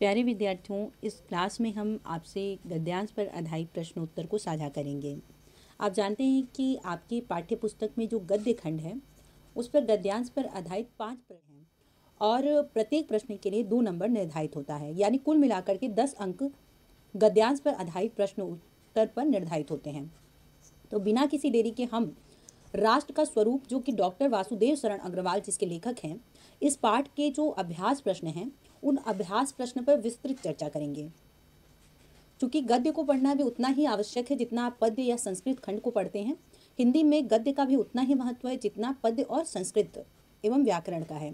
प्यारे विद्यार्थियों, इस क्लास में हम आपसे गद्यांश पर आधारित प्रश्नोत्तर को साझा करेंगे। आप जानते हैं कि आपकी पाठ्य पुस्तक में जो गद्य खंड है उस पर गद्यांश पर आधारित 5 प्रश्न हैं और प्रत्येक प्रश्न के लिए 2 नंबर निर्धारित होता है, यानी कुल मिलाकर के 10 अंक गद्यांश पर आधारित प्रश्न उत्तर पर निर्धारित होते हैं। तो बिना किसी देरी के हम राष्ट्र का स्वरूप, जो कि डॉक्टर वासुदेव शरण अग्रवाल जिसके लेखक हैं, इस पाठ के जो अभ्यास प्रश्न हैं उन अभ्यास प्रश्न पर विस्तृत चर्चा करेंगे। चूंकि गद्य को पढ़ना भी उतना ही आवश्यक है जितना आप पद्य या संस्कृत खंड को पढ़ते हैं, हिंदी में गद्य का भी उतना ही महत्व है जितना पद्य और संस्कृत एवं व्याकरण का है।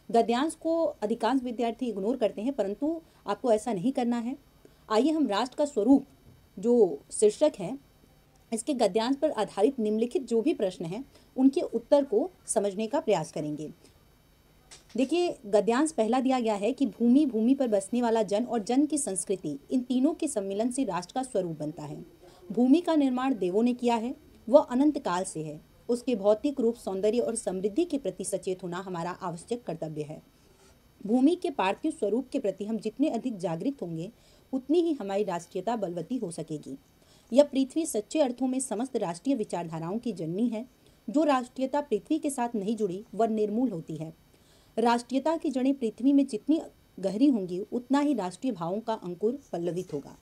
गद्यांश को अधिकांश विद्यार्थी इग्नोर करते हैं, परंतु आपको ऐसा नहीं करना है। आइए हम राष्ट्र का स्वरूप जो शीर्षक है, इसके गद्यांश पर आधारित निम्नलिखित जो भी प्रश्न हैं उनके उत्तर को समझने का प्रयास करेंगे। देखिए, गद्यांश पहला दिया गया है कि भूमि, भूमि पर बसने वाला जन और जन की संस्कृति, इन तीनों के सम्मिलन से राष्ट्र का स्वरूप बनता है। भूमि का निर्माण देवों ने किया है, वह अनंत काल से है। उसके भौतिक रूप, सौंदर्य और समृद्धि के प्रति सचेत होना हमारा आवश्यक कर्तव्य है। भूमि के पार्थिव स्वरूप के प्रति हम जितने अधिक जागृत होंगे उतनी ही हमारी राष्ट्रीयता बलवती हो सकेगी। यह पृथ्वी सच्चे अर्थों में समस्त राष्ट्रीय विचारधाराओं की जननी है। जो राष्ट्रीयता पृथ्वी के साथ नहीं जुड़ी वह निर्मूल होती है। राष्ट्रीयता की जड़ें पृथ्वी में जितनी गहरी होंगी उतना ही राष्ट्रीय भावों का अंकुर पल्लवित होगा।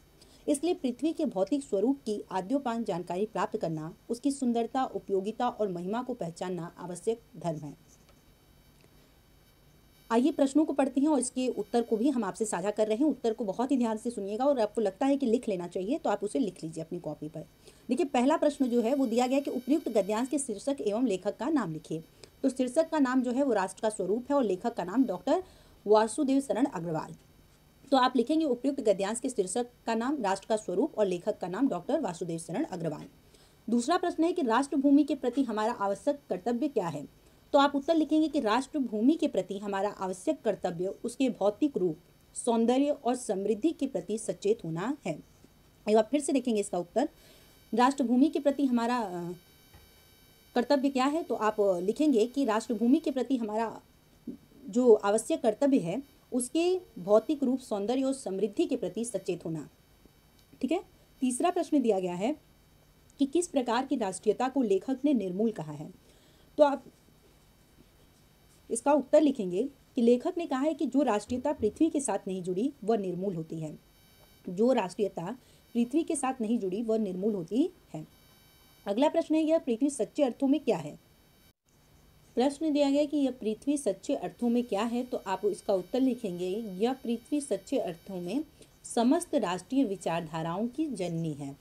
इसलिए पृथ्वी के भौतिक स्वरूप की आद्योपांत जानकारी प्राप्त करना, उसकी सुंदरता, उपयोगिता और महिमा को पहचानना आवश्यक धर्म है। आइए प्रश्नों को पढ़ते हैं और इसके उत्तर को भी हम आपसे साझा कर रहे हैं। उत्तर को बहुत ही ध्यान से सुनिएगा और आपको लगता है कि लिख लेना चाहिए तो आप उसे लिख लीजिए अपनी कॉपी पर। देखिए, पहला प्रश्न जो है वो दिया गया कि उपयुक्त गद्यांश के शीर्षक एवं लेखक का नाम लिखिए। तो शीर्षक का नाम जो है वो राष्ट्र का स्वरूप है और लेखक का नाम डॉक्टर वासुदेव शरण अग्रवाल। तो आप लिखेंगे उपयुक्त गद्यांश के शीर्षक का नाम राष्ट्र का स्वरूप और लेखक का नाम डॉक्टर वासुदेव शरण अग्रवाल। दूसरा प्रश्न है कि राष्ट्र भूमि के प्रति हमारा आवश्यक कर्तव्य क्या है। तो आप उत्तर लिखेंगे कि राष्ट्र भूमि के प्रति हमारा आवश्यक कर्तव्य उसके भौतिक रूप, सौंदर्य और समृद्धि के प्रति सचेत होना है। एक बार फिर से देखेंगे इसका उत्तर, राष्ट्र भूमि के प्रति हमारा कर्तव्य क्या है। तो आप लिखेंगे कि राष्ट्र भूमि के प्रति हमारा जो आवश्यक कर्तव्य है उसके भौतिक रूप, सौंदर्य और समृद्धि के प्रति सचेत होना। ठीक है। तीसरा प्रश्न दिया गया है कि किस प्रकार की राष्ट्रीयता को लेखक ने निर्मूल कहा है। तो आप इसका उत्तर लिखेंगे कि लेखक ने कहा है कि जो राष्ट्रीयता पृथ्वी के साथ नहीं जुड़ी वह निर्मूल होती है। जो राष्ट्रीयता पृथ्वी के साथ नहीं जुड़ी वह निर्मूल होती है। अगला प्रश्न है, यह पृथ्वी सच्चे अर्थों में क्या है। प्रश्न दिया गया कि यह पृथ्वी सच्चे अर्थों में क्या है। तो आप इसका उत्तर लिखेंगे, यह पृथ्वी सच्चे अर्थों में समस्त राष्ट्रीय विचारधाराओं की जननी है।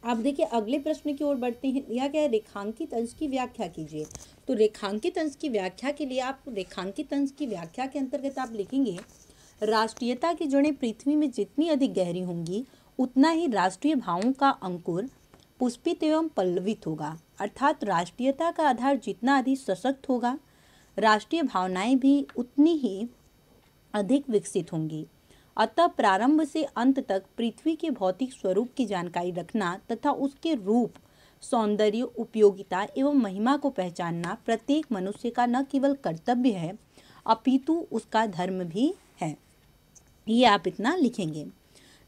आप देखिए अगले प्रश्न की ओर बढ़ते हैं। यह क्या है, रेखांकित अंश की व्याख्या कीजिए। तो रेखांकित अंश की व्याख्या के लिए आप रेखांकित अंश की व्याख्या के अंतर्गत आप लिखेंगे, राष्ट्रीयता की जड़ें पृथ्वी में जितनी अधिक गहरी होंगी उतना ही राष्ट्रीय भावों का अंकुर पुष्पित एवं पल्लवित होगा। अर्थात राष्ट्रीयता का आधार जितना अधिक सशक्त होगा, राष्ट्रीय भावनाएं भी उतनी ही अधिक विकसित होंगी। अतः प्रारंभ से अंत तक पृथ्वी के भौतिक स्वरूप की जानकारी रखना तथा उसके रूप, सौंदर्य, उपयोगिता एवं महिमा को पहचानना प्रत्येक मनुष्य का न केवल कर्तव्य है अपितु उसका धर्म भी है। ये आप इतना लिखेंगे।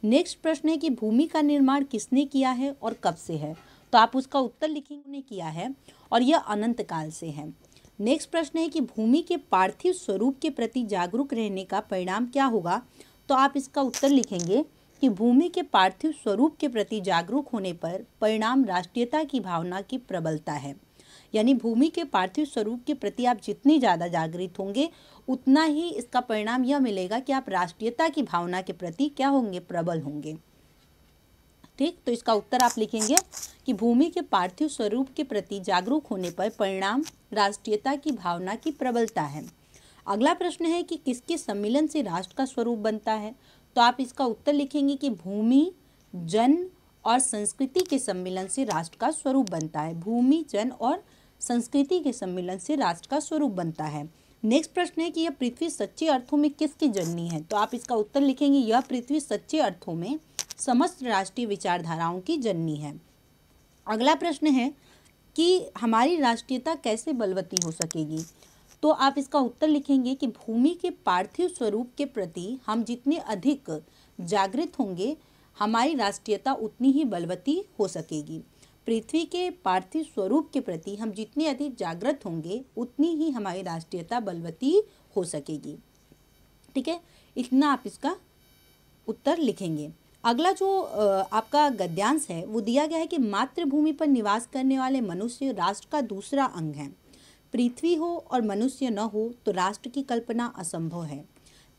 नेक्स्ट प्रश्न है कि भूमि का निर्माण किसने किया है और कब से है। तो आप उसका उत्तर लिखेंगे, ने किया है और यह अनंत काल से है। नेक्स्ट प्रश्न है कि भूमि के पार्थिव स्वरूप के प्रति जागरूक रहने का परिणाम क्या होगा। तो आप इसका उत्तर लिखेंगे कि भूमि के पार्थिव स्वरूप के प्रति जागरूक होने पर परिणाम राष्ट्रीयता की भावना की प्रबलता है। यानी भूमि के पार्थिव स्वरूप के प्रति आप जितनी ज़्यादा जागृत होंगे उतना ही इसका परिणाम यह मिलेगा कि आप राष्ट्रीयता की भावना के प्रति क्या होंगे, प्रबल होंगे। ठीक, तो इसका उत्तर आप लिखेंगे कि भूमि के पार्थिव स्वरूप के प्रति जागरूक होने पर परिणाम राष्ट्रीयता की भावना की प्रबलता है। अगला प्रश्न है कि किसके सम्मिलन से राष्ट्र का स्वरूप बनता है। तो आप इसका उत्तर लिखेंगे कि भूमि, जन और संस्कृति के सम्मिलन से राष्ट्र का स्वरूप बनता है। भूमि, जन और संस्कृति के सम्मिलन से राष्ट्र का स्वरूप बनता है। नेक्स्ट प्रश्न है कि यह पृथ्वी सच्चे अर्थों में किसकी जननी है। तो आप इसका उत्तर लिखेंगे, यह पृथ्वी सच्चे अर्थों में समस्त राष्ट्रीय विचारधाराओं की जननी है। अगला प्रश्न है कि हमारी राष्ट्रीयता कैसे बलवती हो सकेगी। तो आप इसका उत्तर लिखेंगे कि भूमि के पार्थिव स्वरूप के प्रति हम जितने अधिक जागृत होंगे, हमारी राष्ट्रीयता उतनी ही बलवती हो सकेगी। पृथ्वी के पार्थिव स्वरूप के प्रति हम जितने अधिक जागृत होंगे, उतनी ही हमारी राष्ट्रीयता बलवती हो सकेगी। ठीक है, इतना आप इसका उत्तर लिखेंगे। अगला जो आपका गद्यांश है वो दिया गया है कि मातृभूमि पर निवास करने वाले मनुष्य राष्ट्र का दूसरा अंग है। पृथ्वी हो और मनुष्य न हो तो राष्ट्र की कल्पना असंभव है।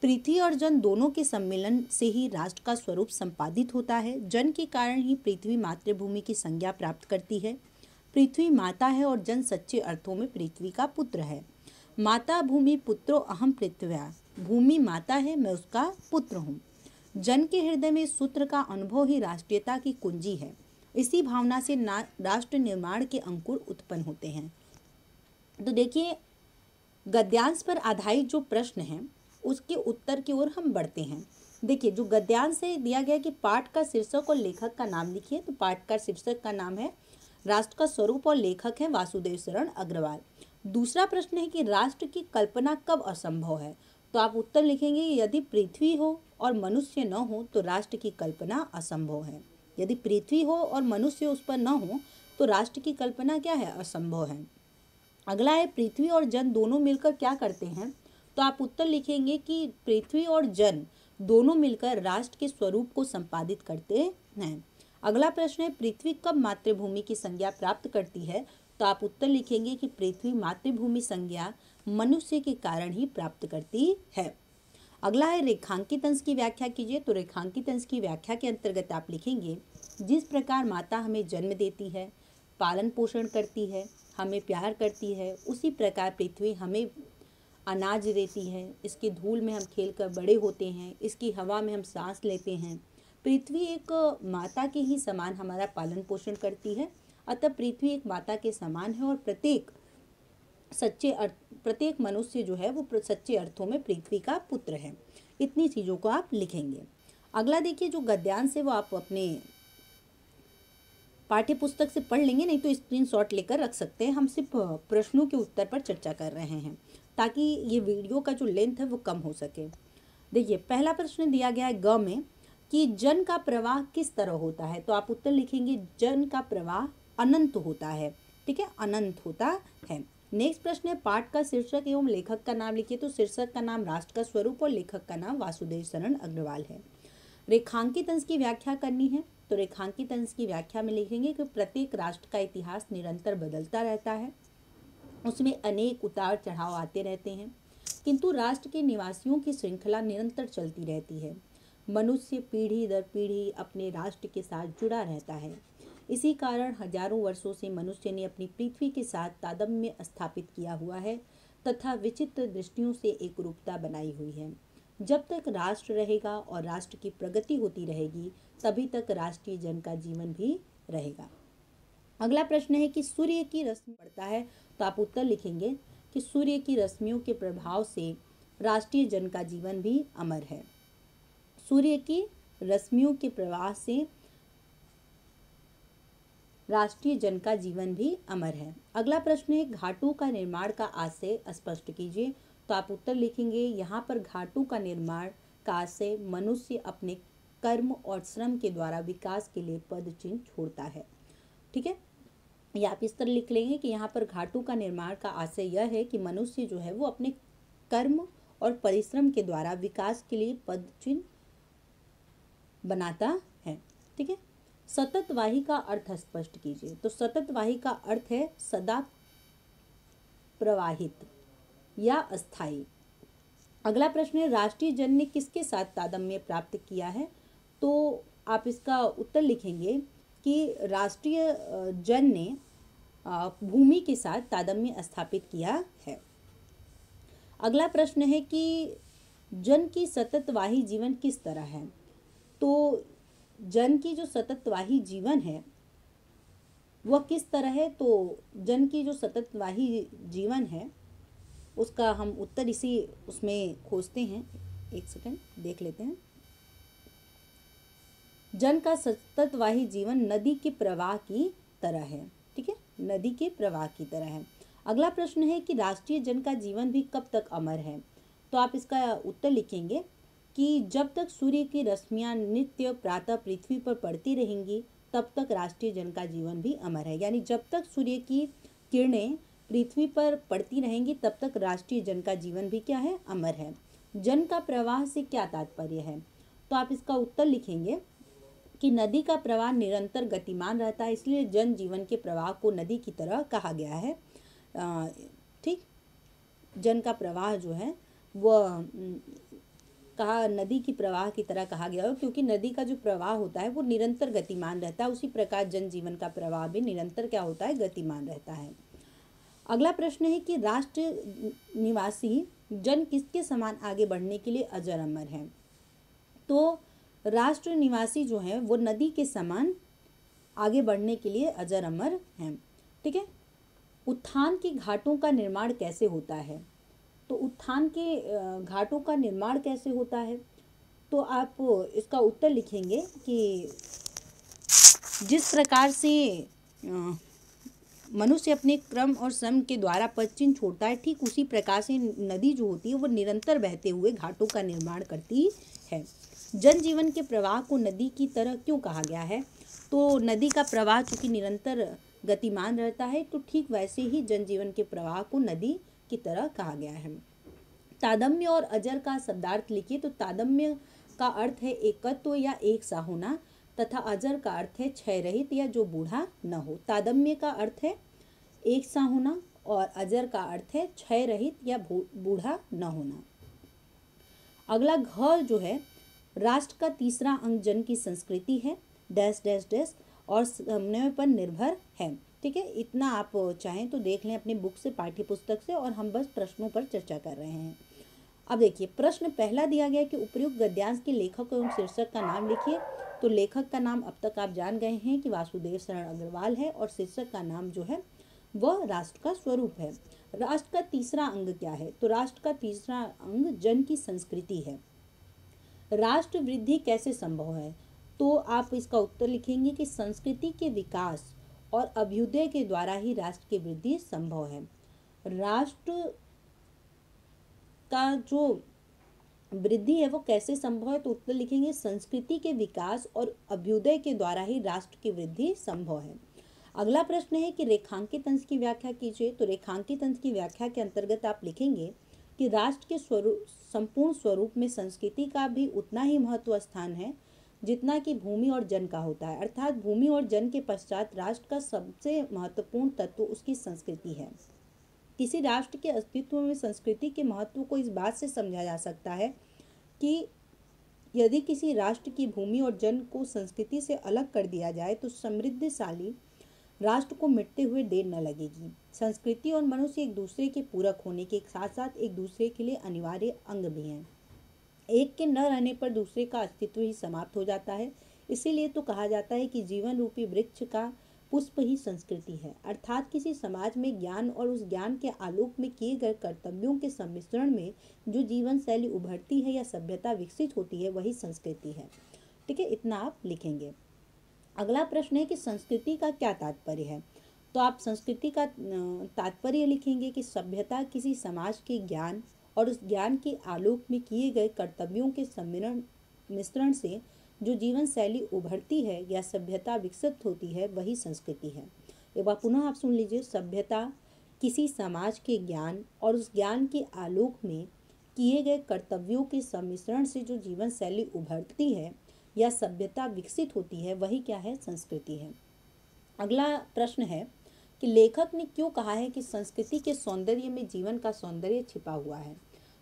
पृथ्वी और जन दोनों के सम्मिलन से ही राष्ट्र का स्वरूप संपादित होता है। जन के कारण ही पृथ्वी मातृभूमि की संज्ञा प्राप्त करती है। पृथ्वी माता है और जन सच्चे अर्थों में पृथ्वी का पुत्र है। माता भूमि पुत्रो अहम पृथ्व्या, भूमि माता है, मैं उसका पुत्र हूँ। जन के हृदय में सूत्र का अनुभव ही राष्ट्रीयता की कुंजी है। इसी भावना से राष्ट्र निर्माण के अंकुर उत्पन्न होते हैं। तो देखिए, गद्यांश पर आधारित जो प्रश्न है उसके उत्तर की ओर हम बढ़ते हैं। देखिए, जो गद्यांश से दिया गया कि पाठ का शीर्षक और लेखक का नाम लिखिए, तो पाठ का शीर्षक का नाम है राष्ट्र का स्वरूप और लेखक है वासुदेव शरण अग्रवाल। दूसरा प्रश्न है कि राष्ट्र की कल्पना कब असंभव है, तो आप उत्तर लिखेंगे यदि पृथ्वी हो और मनुष्य न हो तो राष्ट्र की कल्पना असंभव है। यदि पृथ्वी हो और मनुष्य उस पर न हो तो राष्ट्र की कल्पना क्या है, असंभव है। अगला है पृथ्वी और जन दोनों मिलकर क्या करते हैं, तो आप उत्तर लिखेंगे कि पृथ्वी और जन दोनों मिलकर राष्ट्र के स्वरूप को संपादित करते हैं। अगला प्रश्न है पृथ्वी कब मातृभूमि की संज्ञा प्राप्त करती है, तो आप उत्तर लिखेंगे कि पृथ्वी मातृभूमि संज्ञा मनुष्य के कारण ही प्राप्त करती है। अगला है रेखांकित अंश की व्याख्या कीजिए। तो रेखांकित अंश की व्याख्या के अंतर्गत आप लिखेंगे जिस प्रकार माता हमें जन्म देती है, पालन पोषण करती है, हमें प्यार करती है, उसी प्रकार पृथ्वी हमें अनाज देती है। इसकी धूल में हम खेलकर बड़े होते हैं, इसकी हवा में हम सांस लेते हैं। पृथ्वी एक माता के ही समान हमारा पालन पोषण करती है। अतः पृथ्वी एक माता के समान है और प्रत्येक मनुष्य जो है वो सच्चे अर्थों में पृथ्वी का पुत्र है। इतनी चीज़ों को आप लिखेंगे। अगला देखिए, जो गद्यांश है वो आप अपने पाठ्य पुस्तक से पढ़ लेंगे, नहीं तो स्क्रीनशॉट लेकर रख सकते हैं। हम सिर्फ प्रश्नों के उत्तर पर चर्चा कर रहे हैं ताकि ये वीडियो का जो लेंथ है वो कम हो सके। देखिए, पहला प्रश्न दिया गया है ग में कि जन का प्रवाह किस तरह होता है, तो आप उत्तर लिखेंगे जन का प्रवाह अनंत होता है। ठीक है, अनंत होता है। नेक्स्ट प्रश्न है पाठ का शीर्षक एवं लेखक का नाम लिखिए। तो शीर्षक का नाम राष्ट्र का स्वरूप और लेखक का नाम वासुदेव शरण अग्रवाल है। रेखांकित अंश की व्याख्या करनी है। तो रेखांकित अंश की व्याख्या में लिखेंगे कि प्रत्येक राष्ट्र का इतिहास निरंतर बदलता रहता है, उसमें अनेक उतार चढ़ाव आते रहते हैं, किंतु राष्ट्र के निवासियों की श्रृंखला निरंतर चलती रहती है। मनुष्य पीढ़ी दर पीढ़ी अपने राष्ट्र के साथ जुड़ा रहता है। इसी कारण हजारों वर्षों से मनुष्य ने अपनी पृथ्वी के साथ तादात्म्य स्थापित किया हुआ है तथा विचित्र दृष्टियों से एक रूपता बनाई हुई है। जब तक राष्ट्र रहेगा और राष्ट्र की प्रगति होती रहेगी, तभी तक राष्ट्रीय जन का जीवन भी रहेगा। अगला प्रश्न है कि सूर्य की रश्मि पड़ता है, तो आप उत्तर लिखेंगे कि सूर्य की रश्मियों के प्रभाव से राष्ट्रीय जन का जीवन भी अमर है। सूर्य की रश्मियों के प्रवाह से राष्ट्रीय जन का जीवन भी अमर है। अगला प्रश्न है घाटों का निर्माण का आशय स्पष्ट कीजिए। तो आप उत्तर लिखेंगे यहाँ पर घाटों का निर्माण का आशय मनुष्य अपने कर्म और श्रम के द्वारा विकास के लिए पद चिन्ह छोड़ता है। ठीक है, या आप इस तरह लिख लेंगे कि यहाँ पर घाटों का निर्माण का आशय यह है कि मनुष्य जो है वो अपने कर्म और परिश्रम के द्वारा विकास के लिए पद चिन्ह बनाता है। ठीक है, सततवाही का अर्थ स्पष्ट कीजिए। तो सततवाही का अर्थ है सदा प्रवाहित या अस्थायी। अगला प्रश्न है राष्ट्रीय जन ने किसके साथ तादात्म्य प्राप्त किया है, तो आप इसका उत्तर लिखेंगे कि राष्ट्रीय जन ने भूमि के साथ तादात्म्य स्थापित किया है। अगला प्रश्न है कि जन की सततवाही जीवन किस तरह है, तो जन की जो सततवाही जीवन है वह किस तरह है, तो जन की जो सततवाही जीवन है उसका हम उत्तर इसी उसमें खोजते हैं। एक सेकंड देख लेते हैं। जन का सततवाही जीवन नदी के प्रवाह की तरह है। ठीक है, नदी के प्रवाह की तरह है। अगला प्रश्न है कि राष्ट्रीय जन का जीवन भी कब तक अमर है। तो आप इसका उत्तर लिखेंगे कि जब तक सूर्य की रश्मियाँ नित्य प्रातः पृथ्वी पर पड़ती रहेंगी तब तक राष्ट्रीय जन का जीवन भी अमर है। यानी जब तक सूर्य की किरणें पृथ्वी पर पड़ती रहेंगी तब तक राष्ट्रीय जन का जीवन भी क्या है, अमर है। जन का प्रवाह से क्या तात्पर्य है। तो आप इसका उत्तर लिखेंगे कि नदी का प्रवाह निरंतर गतिमान रहता है, इसलिए जन जीवन के प्रवाह को नदी की तरह कहा गया है। ठीक, जन का प्रवाह जो है वह कहा नदी की प्रवाह की तरह कहा गया हो, क्योंकि नदी का जो प्रवाह होता है वो निरंतर गतिमान रहता है। उसी प्रकार जनजीवन का प्रवाह भी निरंतर क्या होता है, गतिमान रहता है। अगला प्रश्न है कि राष्ट्र निवासी जन किसके समान आगे बढ़ने के लिए अजर अमर है। तो राष्ट्र निवासी जो है वो नदी के समान आगे बढ़ने के लिए अजर अमर हैं। ठीक है। उत्थान के घाटों का निर्माण कैसे होता है। तो उत्थान के घाटों का निर्माण कैसे होता है। तो आप इसका उत्तर लिखेंगे कि जिस प्रकार से मनुष्य अपने क्रम और श्रम के द्वारा पद चिन्ह छोड़ता है, ठीक उसी प्रकार से नदी जो होती है वो निरंतर बहते हुए घाटों का निर्माण करती है। जनजीवन के प्रवाह को नदी की तरह क्यों कहा गया है। तो नदी का प्रवाह चूँकि निरंतर गतिमान रहता है, तो ठीक वैसे ही जनजीवन के प्रवाह को नदी की तरह कहा गया है। तादम्य और अजर का शब्दार्थ लिखिए। तो तादम्य का अर्थ है एकत्व या एक सा होना, तथा अजर का अर्थ है क्षय रहित या जो बूढ़ा न हो। तादम्य का अर्थ है एक सा होना और अजर का अर्थ है क्षय रहित या बूढ़ा न होना। अगला घ जो है, राष्ट्र का तीसरा अंग जन की संस्कृति है, डैश डैश डैश और समन्वय पर निर्भर है। ठीक है, इतना आप चाहें तो देख लें अपनी बुक से, पाठ्य पुस्तक से, और हम बस प्रश्नों पर चर्चा कर रहे हैं। अब देखिए प्रश्न पहला दिया गया कि उपयुक्त गद्यांश के लेखक एवं शीर्षक का नाम लिखिए। तो लेखक का नाम अब तक आप जान गए हैं कि वासुदेव शरण अग्रवाल है, और शीर्षक का नाम जो है वह राष्ट्र का स्वरूप है। राष्ट्र का तीसरा अंग क्या है। तो राष्ट्र का तीसरा अंग जन की संस्कृति है। राष्ट्र वृद्धि कैसे संभव है। तो आप इसका उत्तर लिखेंगे कि संस्कृति के विकास और अभ्युदय के द्वारा ही राष्ट्र की वृद्धि संभव है। राष्ट्र का जो वृद्धि है वो कैसे संभव है। तो उत्तर लिखेंगे संस्कृति के विकास और अभ्युदय के द्वारा ही राष्ट्र की वृद्धि संभव है। अगला प्रश्न है कि रेखांकित अंश की व्याख्या कीजिए। तो रेखांकित अंश की व्याख्या के अंतर्गत आप लिखेंगे कि राष्ट्र के संपूर्ण स्वरूप में संस्कृति का भी उतना ही महत्व स्थान है जितना कि भूमि और जन का होता है। अर्थात भूमि और जन के पश्चात राष्ट्र का सबसे महत्वपूर्ण तत्व उसकी संस्कृति है। किसी राष्ट्र के अस्तित्व में संस्कृति के महत्व को इस बात से समझा जा सकता है कि यदि किसी राष्ट्र की भूमि और जन को संस्कृति से अलग कर दिया जाए तो समृद्धशाली राष्ट्र को मिटते हुए देर न लगेगी। संस्कृति और मनुष्य एक दूसरे के पूरक होने के साथ साथ एक दूसरे के लिए अनिवार्य अंग भी हैं। एक के न रहने पर दूसरे का अस्तित्व ही समाप्त हो जाता है। इसीलिए तो कहा जाता है कि जीवन रूपी वृक्ष का पुष्प ही संस्कृति है। अर्थात किसी समाज में ज्ञान और उस ज्ञान के आलोक में किए गए कर्तव्यों के सम्मिश्रण में जो जीवन शैली उभरती है या सभ्यता विकसित होती है वही संस्कृति है। ठीक है, इतना आप लिखेंगे। अगला प्रश्न है कि संस्कृति का क्या तात्पर्य है। तो आप संस्कृति का तात्पर्य लिखेंगे कि सभ्यता किसी समाज के ज्ञान और उस ज्ञान के आलोक में किए गए कर्तव्यों के मिश्रण से जो जीवन शैली उभरती है या सभ्यता विकसित होती है वही संस्कृति है। एक बार पुनः आप सुन लीजिए, सभ्यता किसी समाज के ज्ञान और उस ज्ञान के आलोक में किए गए कर्तव्यों के सम्मिश्रण से जो जीवन शैली उभरती है या सभ्यता विकसित होती है वही क्या है, संस्कृति है। अगला प्रश्न है कि लेखक ने क्यों कहा है कि संस्कृति के सौंदर्य में जीवन का सौंदर्य छिपा हुआ है।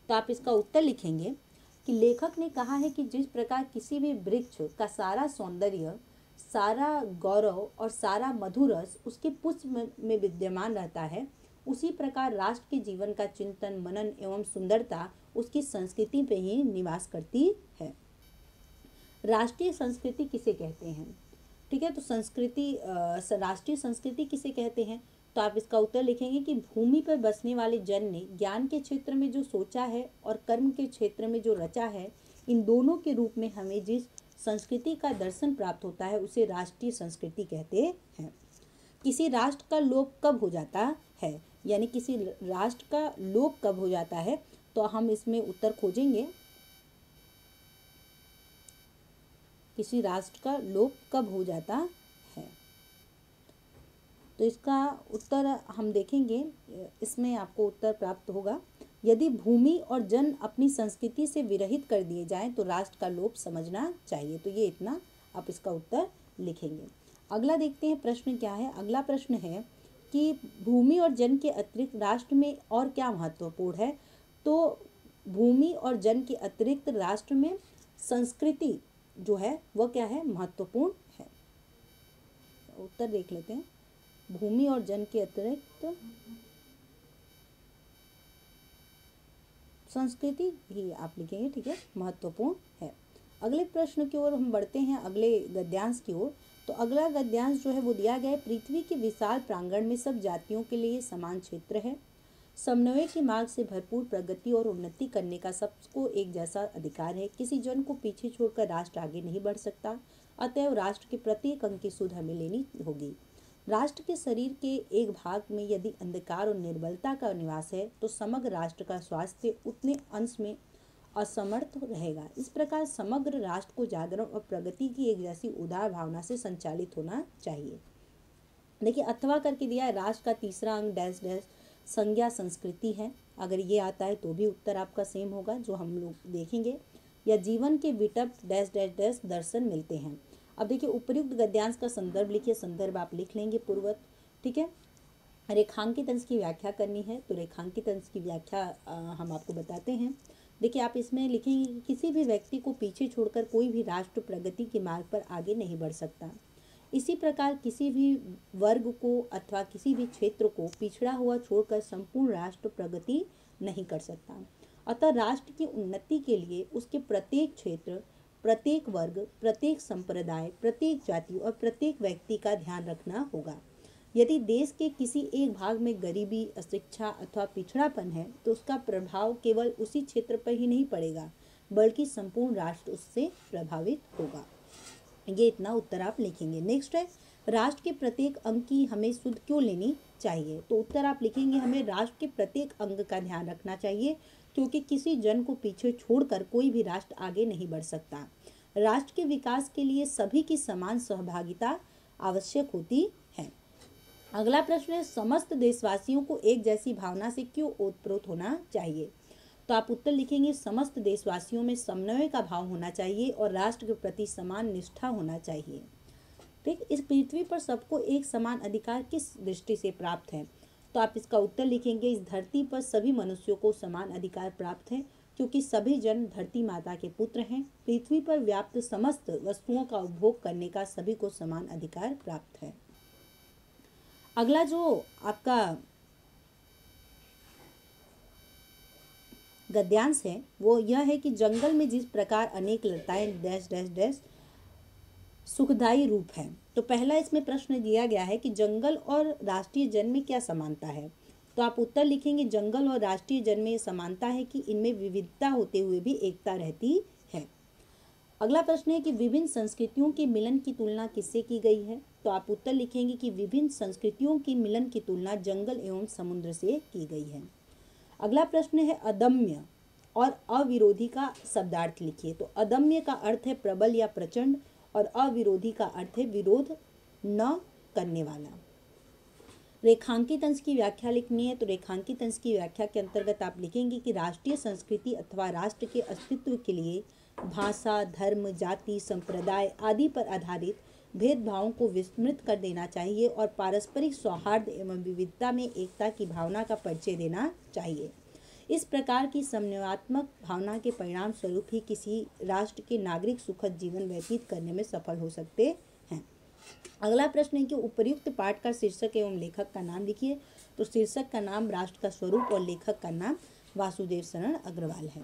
तो आप इसका उत्तर लिखेंगे कि लेखक ने कहा है कि जिस प्रकार किसी भी वृक्ष का सारा सौंदर्य, सारा गौरव और सारा मधुरस उसके पुष्प में विद्यमान रहता है, उसी प्रकार राष्ट्र के जीवन का चिंतन, मनन एवं सुंदरता उसकी संस्कृति पे ही निवास करती है। राष्ट्रीय संस्कृति किसे कहते हैं। ठीक है, तो राष्ट्रीय संस्कृति किसे कहते हैं। तो आप इसका उत्तर लिखेंगे कि भूमि पर बसने वाले जन ने ज्ञान के क्षेत्र में जो सोचा है और कर्म के क्षेत्र में जो रचा है, इन दोनों के रूप में हमें जिस संस्कृति का दर्शन प्राप्त होता है उसे राष्ट्रीय संस्कृति कहते हैं। किसी राष्ट्र का लोप कब हो जाता है। यानी किसी राष्ट्र का लोप कब हो जाता है, तो हम इसमें उत्तर खोजेंगे किसी राष्ट्र का लोप कब हो जाता है। तो इसका उत्तर हम देखेंगे, इसमें आपको उत्तर प्राप्त होगा, यदि भूमि और जन अपनी संस्कृति से विरहित कर दिए जाएं तो राष्ट्र का लोप समझना चाहिए। तो ये इतना आप इसका उत्तर लिखेंगे। अगला देखते हैं प्रश्न क्या है। अगला प्रश्न है कि भूमि और जन के अतिरिक्त राष्ट्र में और क्या महत्वपूर्ण है। तो भूमि और जन के अतिरिक्त राष्ट्र में संस्कृति जो है वह क्या है, महत्वपूर्ण है। उत्तर देख लेते हैं। भूमि और जन के अतिरिक्त संस्कृति ही आप लिखेंगे, ठीक है, महत्वपूर्ण है। अगले प्रश्न की ओर हम बढ़ते हैं, अगले गद्यांश की ओर। तो अगला गद्यांश जो है वो दिया गया है, पृथ्वी के विशाल प्रांगण में सब जातियों के लिए समान क्षेत्र है। समन्वय के मार्ग से भरपूर प्रगति और उन्नति करने का सबको एक जैसा अधिकार है। किसी जन को पीछे छोड़कर राष्ट्र आगे नहीं बढ़ सकता। अतएव राष्ट्र के प्रत्येक अंग की सुध हमें लेनी होगी। राष्ट्र के शरीर के एक भाग में यदि अंधकार और निर्बलता का निवास है तो समग्र राष्ट्र का स्वास्थ्य उतने अंश में असमर्थ रहेगा। इस प्रकार समग्र राष्ट्र को जागरण और प्रगति की एक जैसी उदार भावना से संचालित होना चाहिए। देखिए अथवा करके दिया है, राष्ट्र का तीसरा अंग डैश डैश संज्ञा संस्कृति है। अगर ये आता है तो भी उत्तर आपका सेम होगा जो हम लोग देखेंगे। या जीवन के विटप डैश डैश डैश दर्शन मिलते हैं। अब देखिए उपयुक्त गद्यांश का संदर्भ लिखिए, संदर्भ आप लिख लेंगे पूर्वत, ठीक है। रेखांकित अंश की व्याख्या करनी है, तो रेखांकित अंश की व्याख्या हम आपको बताते हैं। देखिए आप इसमें लिखेंगे कि किसी भी व्यक्ति को पीछे छोड़कर कोई भी राष्ट्र प्रगति के मार्ग पर आगे नहीं बढ़ सकता। इसी प्रकार किसी भी वर्ग को अथवा किसी भी क्षेत्र को पिछड़ा हुआ छोड़कर संपूर्ण राष्ट्र प्रगति नहीं कर सकता। अतः राष्ट्र की उन्नति के लिए उसके प्रत्येक क्षेत्र, प्रत्येक वर्ग, प्रत्येक संप्रदाय, प्रत्येक जाति और प्रत्येक व्यक्ति का ध्यान रखना होगा। यदि देश के किसी एक भाग में गरीबी, अशिक्षा अथवा पिछड़ापन है तो उसका प्रभाव केवल उसी क्षेत्र पर ही नहीं पड़ेगा बल्कि संपूर्ण राष्ट्र उससे प्रभावित होगा। ये इतना उत्तर आप लिखेंगे। नेक्स्ट है, राष्ट्र के प्रत्येक अंग की हमें सुध क्यों लेनी चाहिए। तो उत्तर आप लिखेंगे, हमें राष्ट्र के प्रत्येक अंग का ध्यान रखना चाहिए क्योंकि किसी जन को पीछे छोड़कर कोई भी राष्ट्र आगे नहीं बढ़ सकता। राष्ट्र के विकास के लिए सभी की समान सहभागिता आवश्यक होती है। अगला प्रश्न है, समस्त देशवासियों को एक जैसी भावना से क्यों ओतप्रोत होना चाहिए। तो आप उत्तर लिखेंगे, समस्त देशवासियों में समन्वय का भाव होना चाहिए और राष्ट्र के प्रति समान निष्ठा होना चाहिए। ठीक, इस पृथ्वी पर सबको एक समान अधिकार किस दृष्टि से प्राप्त है। तो आप इसका उत्तर लिखेंगे, इस धरती पर सभी मनुष्यों को समान अधिकार प्राप्त है क्योंकि सभी जन धरती माता के पुत्र हैं। पृथ्वी पर व्याप्त समस्त वस्तुओं का उपभोग करने का सभी को समान अधिकार प्राप्त है। अगला जो आपका गद्यांश है वो यह है कि जंगल में जिस प्रकार अनेक लताएं डैश डैश डैश सुखदायी रूप है। तो पहला इसमें प्रश्न दिया गया है कि जंगल और राष्ट्रीय जन में क्या समानता है। तो आप उत्तर लिखेंगे, जंगल और राष्ट्रीय जन में समानता है कि इनमें विविधता होते हुए भी एकता रहती है। अगला प्रश्न है कि विभिन्न संस्कृतियों के मिलन की तुलना किससे की गई है। तो आप उत्तर लिखेंगे कि विभिन्न संस्कृतियों के मिलन की तुलना जंगल एवं समुद्र से की गई है। अगला प्रश्न है, अदम्य और अविरोधी का शब्दार्थ लिखिए। तो अदम्य का अर्थ है प्रबल या प्रचंड और अविरोधी का अर्थ है विरोध न करने वाला। रेखांकित अंश की व्याख्या लिखनी है। तो रेखांकित अंश की व्याख्या के अंतर्गत आप लिखेंगे कि राष्ट्रीय संस्कृति अथवा राष्ट्र के अस्तित्व के लिए भाषा, धर्म, जाति, संप्रदाय आदि पर आधारित भेदभावों को विस्मृत कर देना चाहिए और पारस्परिक सौहार्द एवं विविधता में एकता की भावना का परिचय देना चाहिए। इस प्रकार की समन्वयात्मक भावना के परिणाम स्वरूप ही किसी राष्ट्र के नागरिक सुखद जीवन व्यतीत करने में सफल हो सकते हैं। अगला प्रश्न है कि उपर्युक्त पाठ का शीर्षक एवं लेखक का नाम लिखिए। तो शीर्षक का नाम राष्ट्र का स्वरूप और लेखक का नाम वासुदेव शरण अग्रवाल है।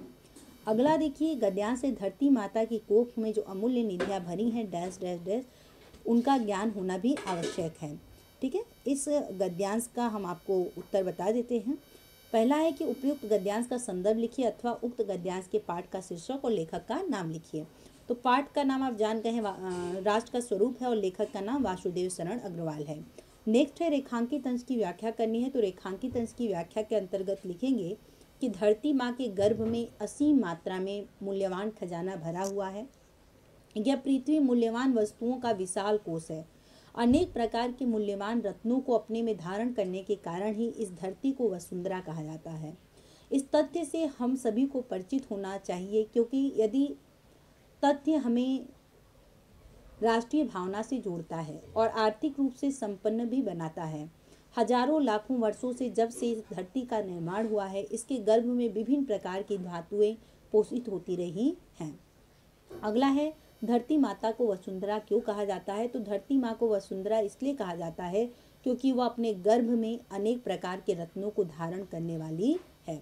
अगला देखिए, गद्यांश से धरती माता की कोख में जो अमूल्य निधियाँ भरी हैं डैश डैश डैश उनका ज्ञान होना भी आवश्यक है। ठीक है, इस गद्यांश का हम आपको उत्तर बता देते हैं। पहला है कि उपयुक्त गद्यांश का संदर्भ लिखिए अथवा उक्त गद्यांश के पाठ का शीर्षक और लेखक का नाम लिखिए। तो पाठ का नाम आप जान गए हैं, राष्ट्र का स्वरूप है और लेखक का नाम वासुदेव शरण अग्रवाल है। नेक्स्ट है रेखांकित अंश की व्याख्या करनी है। तो रेखांकित अंश की व्याख्या के अंतर्गत लिखेंगे कि धरती माँ के गर्भ में असीम मात्रा में मूल्यवान खजाना भरा हुआ है। यह पृथ्वी मूल्यवान वस्तुओं का विशाल कोष है। अनेक प्रकार के मूल्यवान रत्नों को अपने में धारण करने के कारण ही इस धरती को वसुंधरा कहा जाता है। इस तथ्य से हम सभी को परिचित होना चाहिए, क्योंकि यदि तथ्य हमें राष्ट्रीय भावना से जोड़ता है और आर्थिक रूप से संपन्न भी बनाता है। हजारों लाखों वर्षों से जब से इस धरती का निर्माण हुआ है, इसके गर्भ में विभिन्न प्रकार की धातुएं पोषित होती रही हैं। अगला है धरती माता को वसुंधरा क्यों कहा जाता है। तो धरती माँ को वसुंधरा इसलिए कहा जाता है क्योंकि वह अपने गर्भ में अनेक प्रकार के रत्नों को धारण करने वाली है।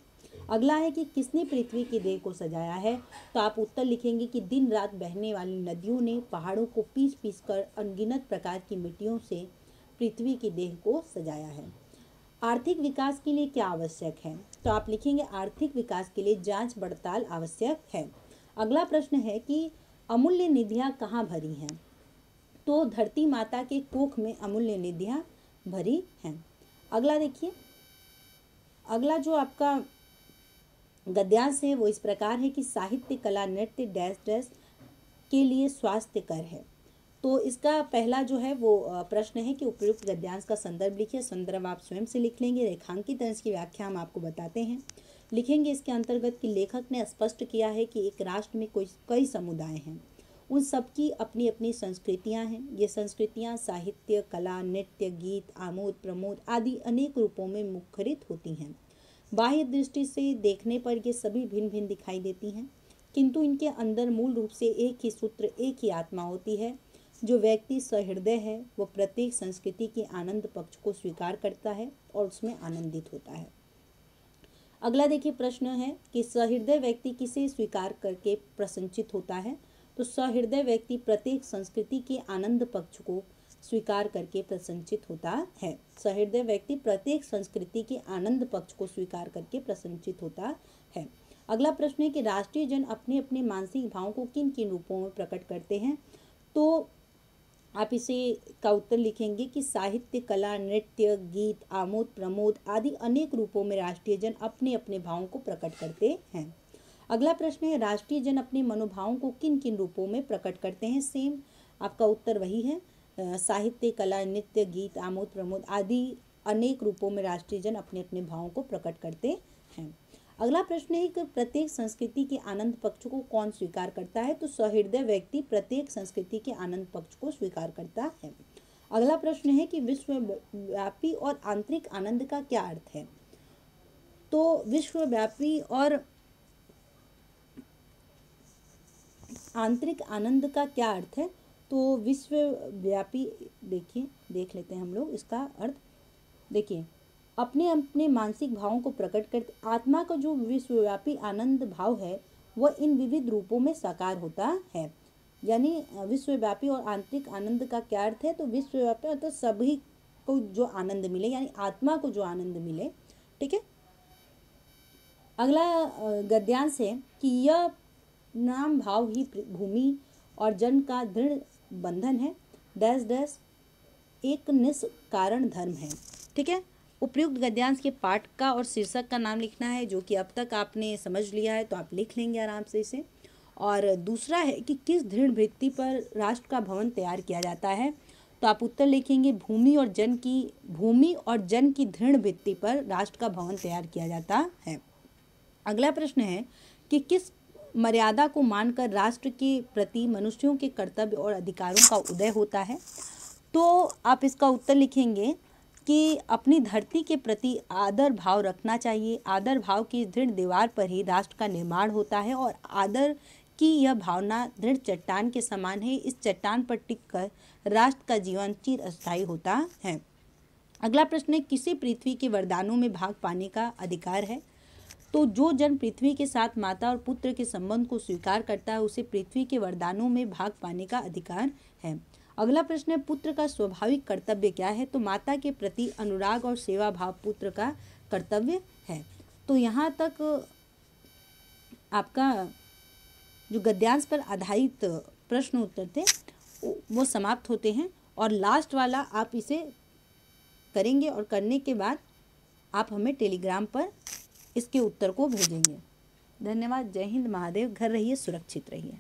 अगला है कि किसने पृथ्वी की देह को सजाया है। तो आप उत्तर लिखेंगे कि दिन रात बहने वाली नदियों ने पहाड़ों को पीस पीस कर अनगिनत प्रकार की मिट्टियों से पृथ्वी की देह को सजाया है। आर्थिक विकास के लिए क्या आवश्यक है। तो आप लिखेंगे आर्थिक विकास के लिए जांच पड़ताल आवश्यक है। अगला प्रश्न है कि अमूल्य निधियां कहाँ भरी हैं। तो धरती माता के कोख में अमूल्य निधियां भरी हैं। अगला देखिए, अगला जो आपका गद्यांश है वो इस प्रकार है कि साहित्य कला नृत्य डैश डैश के लिए स्वास्थ्य कर है। तो इसका पहला जो है वो प्रश्न है कि उपयुक्त गद्यांश का संदर्भ लिखिए। संदर्भ आप स्वयं से लिख लेंगे। रेखांकित अंश की व्याख्या हम आपको बताते हैं। लिखेंगे इसके अंतर्गत कि लेखक ने स्पष्ट किया है कि एक राष्ट्र में कई समुदाय हैं, उन सबकी अपनी अपनी संस्कृतियां हैं। ये संस्कृतियां साहित्य कला नृत्य गीत आमोद प्रमोद आदि अनेक रूपों में मुखरित होती हैं। बाह्य दृष्टि से देखने पर ये सभी भिन्न भिन्न दिखाई देती हैं, किंतु इनके अंदर मूल रूप से एक ही सूत्र एक ही आत्मा होती है। जो व्यक्ति सहृदय है वह प्रत्येक संस्कृति के आनंद पक्ष को स्वीकार करता है और उसमें आनंदित होता है। अगला देखिए प्रश्न है कि सहृदय व्यक्ति किसे स्वीकार करके प्रसन्नचित होता है। तो सहृदय व्यक्ति प्रत्येक संस्कृति के आनंद पक्ष को स्वीकार करके प्रसन्नचित होता है। सहृदय व्यक्ति प्रत्येक संस्कृति के आनंद पक्ष को स्वीकार करके प्रसन्नचित होता है। अगला प्रश्न है कि राष्ट्रीय जन अपने अपने मानसिक भावों को किन किन रूपों में प्रकट करते हैं। तो आप इसे का उत्तर लिखेंगे कि साहित्य कला नृत्य गीत आमोद प्रमोद आदि अनेक रूपों में राष्ट्रीय जन अपने अपने भावों को प्रकट करते हैं। अगला प्रश्न है राष्ट्रीय जन अपने मनोभावों को किन किन रूपों में प्रकट करते हैं। सेम आपका उत्तर वही है, साहित्य कला नृत्य गीत आमोद प्रमोद आदि अनेक रूपों में राष्ट्रीय जन अपने अपने भावों को प्रकट करते हैं। अगला प्रश्न है कि प्रत्येक संस्कृति के आनंद पक्ष को कौन स्वीकार करता है। तो सहृदय व्यक्ति प्रत्येक संस्कृति के आनंद पक्ष को स्वीकार करता है। अगला प्रश्न है कि विश्वव्यापी और आंतरिक आनंद का क्या अर्थ है। तो विश्वव्यापी और आंतरिक आनंद का क्या अर्थ है। तो विश्वव्यापी देख लेते हैं हम लोग इसका अर्थ। देखिए, अपने अपने मानसिक भावों को प्रकट करते आत्मा का जो विश्वव्यापी आनंद भाव है वह इन विविध रूपों में साकार होता है। यानी विश्वव्यापी और आंतरिक आनंद का क्या अर्थ है। तो विश्वव्यापी तो सभी को जो आनंद मिले, यानी आत्मा को जो आनंद मिले। ठीक है। अगला गद्यांश है कि यह नाम भाव ही भूमि और जन का दृढ़ बंधन है डैश डैश एक निष्कारण धर्म है। ठीक है। उपयुक्त गद्यांश के पाठ का और शीर्षक का नाम लिखना है, जो कि अब तक आपने समझ लिया है तो आप लिख लेंगे आराम से इसे। और दूसरा है कि किस दृढ़ भित्ति पर राष्ट्र का भवन तैयार किया जाता है। तो आप उत्तर लिखेंगे भूमि और जन की दृढ़ भित्ति पर राष्ट्र का भवन तैयार किया जाता है। अगला प्रश्न है कि किस मर्यादा को मानकर राष्ट्र के प्रति मनुष्यों के कर्तव्य और अधिकारों का उदय होता है। तो आप इसका उत्तर लिखेंगे कि अपनी धरती के प्रति आदर भाव रखना चाहिए। आदर भाव की दृढ़ दीवार पर ही राष्ट्र का निर्माण होता है और आदर की यह भावना दृढ़ चट्टान के समान है। इस चट्टान पर टिककर राष्ट्र का जीवन चिरस्थायी होता है। अगला प्रश्न है किसे पृथ्वी के वरदानों में भाग पाने का अधिकार है। तो जो जन पृथ्वी के साथ माता और पुत्र के संबंध को स्वीकार करता है उसे पृथ्वी के वरदानों में भाग पाने का अधिकार है। अगला प्रश्न है पुत्र का स्वाभाविक कर्तव्य क्या है। तो माता के प्रति अनुराग और सेवा भाव पुत्र का कर्तव्य है। तो यहाँ तक आपका जो गद्यांश पर आधारित प्रश्न उत्तर थे वो समाप्त होते हैं। और लास्ट वाला आप इसे करेंगे और करने के बाद आप हमें टेलीग्राम पर इसके उत्तर को भेजेंगे। धन्यवाद। जय हिंद। महादेव। घर रहिए, सुरक्षित रहिए।